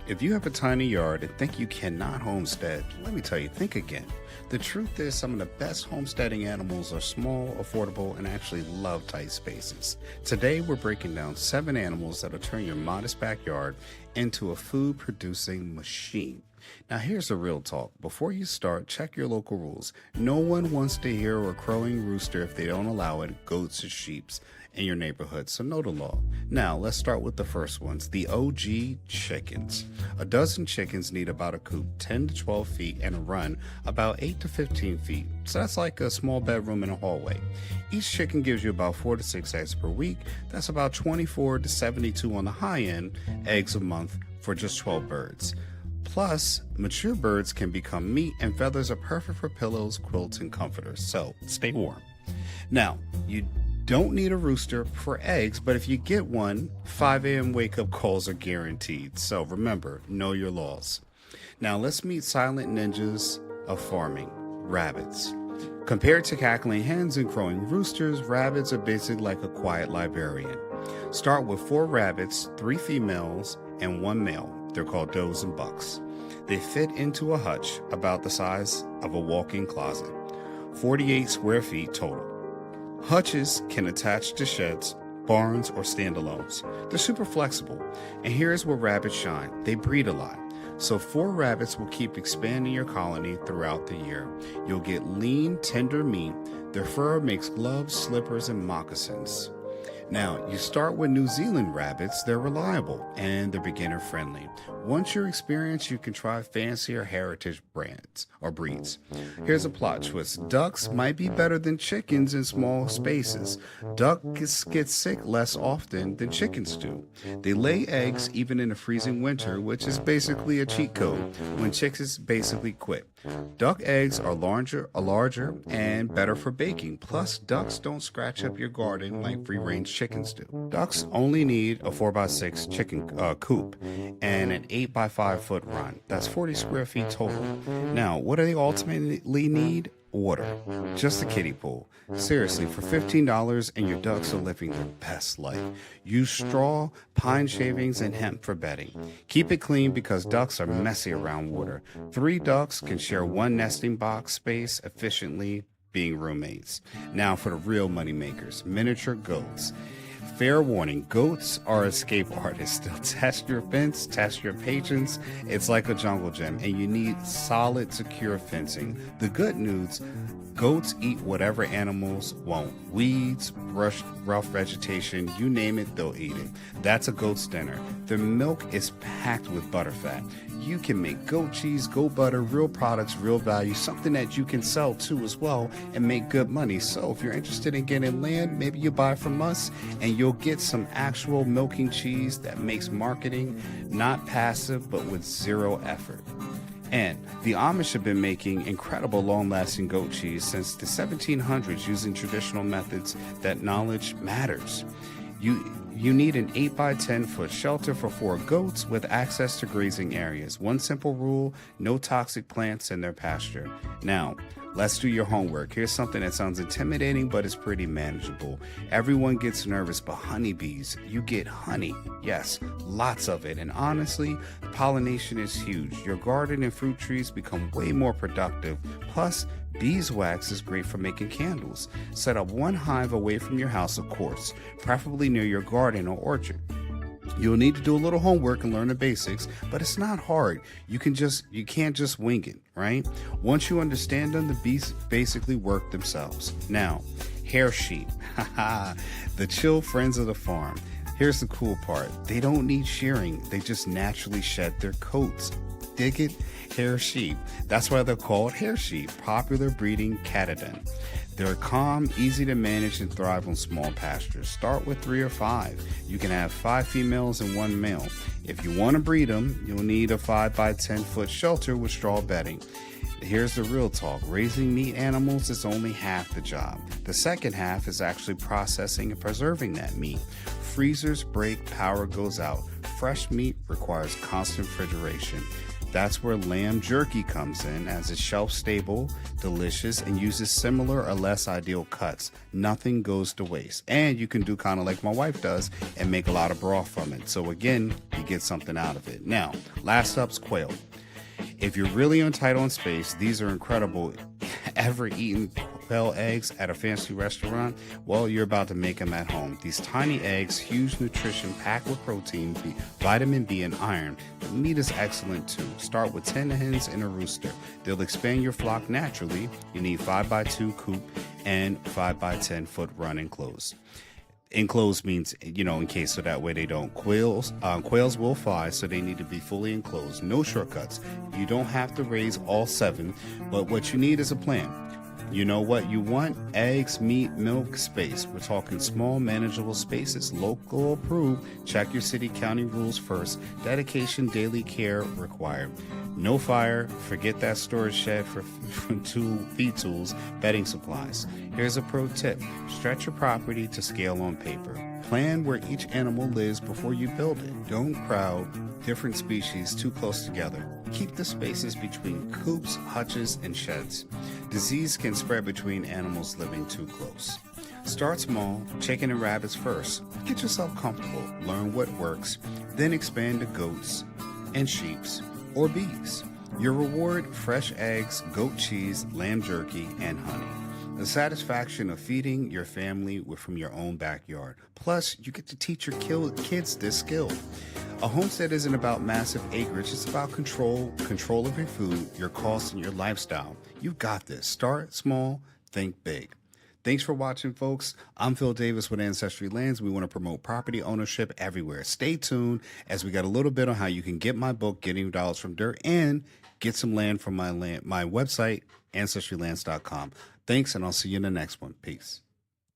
If you have a tiny yard and think you cannot homestead, let me tell you, think again. The truth is, some of the best homesteading animals are small, affordable, and actually love tight spaces. Today, we're breaking down 7 animals that'll turn your modest backyard into a food-producing machine. Now, here's the real talk. Before you start, check your local rules. No one wants to hear a crowing rooster if they don't allow it, goats or sheep in your neighborhood, so know the law. Now, let's start with the first ones, the OG chickens. A dozen chickens need about a coop 10 to 12 feet and a run about 8 to 15 feet. So that's like a small bedroom in a hallway. Each chicken gives you about 4 to 6 eggs per week. That's about 24 to 72 on the high end eggs a month for just 12 birds. Plus, mature birds can become meat, and feathers are perfect for pillows, quilts, and comforters. So stay warm. Now, you don't need a rooster for eggs, but if you get one, 5 a.m. wake-up calls are guaranteed. So remember, know your laws. Now let's meet silent ninjas of farming, rabbits. Compared to cackling hens and crowing roosters, rabbits are basically like a quiet librarian. Start with 4 rabbits, 3 females, and 1 male. They're called does and bucks. They fit into a hutch about the size of a walk-in closet, 48 square feet total. Hutches can attach to sheds, barns, or standalones. They're super flexible. And here's where rabbits shine. They breed a lot. So 4 rabbits will keep expanding your colony throughout the year. You'll get lean, tender meat. Their fur makes gloves, slippers, and moccasins. Now, you start with New Zealand rabbits. They're reliable and they're beginner friendly. Once you're experienced, you can try fancier heritage brands or breeds. Here's a plot twist. Ducks might be better than chickens in small spaces. Ducks get sick less often than chickens do. They lay eggs even in the freezing winter, which is basically a cheat code when chickens basically quit. Duck eggs are larger and better for baking. Plus, ducks don't scratch up your garden like free-range chickens do. Ducks only need a 4x6 chicken coop and an 8x5 foot run. That's 40 square feet total. Now, what do they ultimately need? Water. Just a kiddie pool. Seriously, for $15 and your ducks are living their best life. Use straw, pine shavings, and hemp for bedding. Keep it clean because ducks are messy around water. 3 ducks can share 1 nesting box space efficiently, being roommates. Now for the real money makers, miniature goats. Fair warning, goats are escape artists. They'll test your fence, test your patience. It's like a jungle gym, and you need solid, secure fencing. The good news, goats eat whatever animals won't. Weeds, brush, rough vegetation, you name it, they'll eat it. That's a goat's dinner. Their milk is packed with butterfat. You can make goat cheese, goat butter, real products, real value, something that you can sell too as well and make good money. So if you're interested in getting land, maybe you buy from us and you'll get some actual milking cheese that makes marketing not passive but with 0 effort. And the Amish have been making incredible long-lasting goat cheese since the 1700s using traditional methods that knowledge matters. You need an 8x10 foot shelter for 4 goats with access to grazing areas. One simple rule, no toxic plants in their pasture. Now, let's do your homework. Here's something that sounds intimidating, but it's pretty manageable. Everyone gets nervous, but honeybees, you get honey. Yes, lots of it. And honestly, pollination is huge. Your garden and fruit trees become way more productive. Plus, beeswax is great for making candles. Set up 1 hive away from your house, of course, preferably near your garden or orchard. You'll need to do a little homework and learn the basics, but it's not hard. You can't just wing it, right? Once you understand them, the bees basically work themselves. Now, hair sheep, the chill friends of the farm. Here's the cool part. They don't need shearing. They just naturally shed their coats. Dig it? Hair sheep. That's why they're called hair sheep, popular breeding catadon. They're calm, easy to manage, and thrive on small pastures. Start with 3 or 5. You can have 5 females and 1 male. If you want to breed them, you'll need a 5x10 foot shelter with straw bedding. Here's the real talk. Raising meat animals is only half the job. The second half is actually processing and preserving that meat. Freezers break, power goes out. fresh meat requires constant refrigeration. That's where lamb jerky comes in, as it's shelf-stable, delicious, and uses similar or less ideal cuts. Nothing goes to waste. And you can do kind of like my wife does and make a lot of broth from it. So again, you get something out of it. Now, last up's quail. If you're really tight on space, these are incredible. Ever eaten quail eggs at a fancy restaurant? Well, you're about to make them at home. These tiny eggs, huge nutrition, packed with protein, vitamin B, and iron. The meat is excellent too. Start with 10 hens and a rooster. They'll expand your flock naturally. You need 5x2 coop and 5x10 foot run enclosed. Enclosed means, in case so that way they don't. Quails will fly, so they need to be fully enclosed. No shortcuts. You don't have to raise all 7, but what you need is a plan. You know what you want? Eggs, meat, milk, space. We're talking small, manageable spaces. Local approved. Check your city, county rules first. Dedication, daily care required. No fire. Forget that storage shed for feed tools, bedding supplies. Here's a pro tip. Stretch your property to scale on paper. Plan where each animal lives before you build it. Don't crowd different species too close together. Keep the spaces between coops, hutches, and sheds. Disease can spread between animals living too close. Start small, chicken and rabbits first. Get yourself comfortable, learn what works, then expand to goats and sheeps or bees. Your reward: fresh eggs, goat cheese, lamb jerky, and honey. The satisfaction of feeding your family from your own backyard. Plus, you get to teach your kids this skill. A homestead isn't about massive acreage. It's about control of your food, your costs, and your lifestyle. You've got this. Start small, think big. Thanks for watching, folks. I'm Phil Davis with Ancestry Lands. We want to promote property ownership everywhere. Stay tuned as we got a little bit on how you can get my book, Getting Dollars from Dirt, and get some land from my website, ancestrylands.com. Thanks, and I'll see you in the next one. Peace.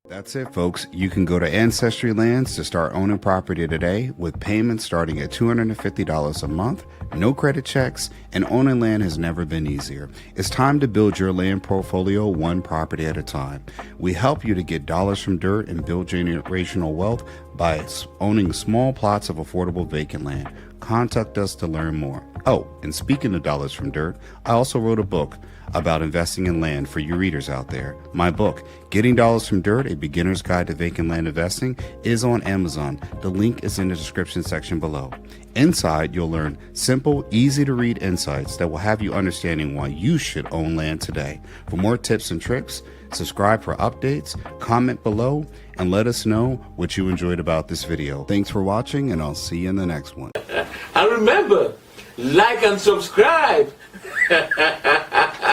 That's it, folks. You can go to Ancestry Lands to start owning property today with payments starting at $250 a month, no credit checks, and owning land has never been easier. It's time to build your land portfolio one property at a time. We help you to get dollars from dirt and build generational wealth by owning small plots of affordable vacant land. Contact us to learn more. Oh, and speaking of dollars from dirt, I also wrote a book about investing in land for you readers out there. My book, Getting Dollars from Dirt, A Beginner's Guide to Vacant Land Investing, is on Amazon. The link is in the description section below. Inside, you'll learn simple, easy to read insights that will have you understanding why you should own land today. For more tips and tricks, subscribe for updates, comment below, and let us know what you enjoyed about this video. Thanks for watching, and I'll see you in the next one. And remember, like and subscribe.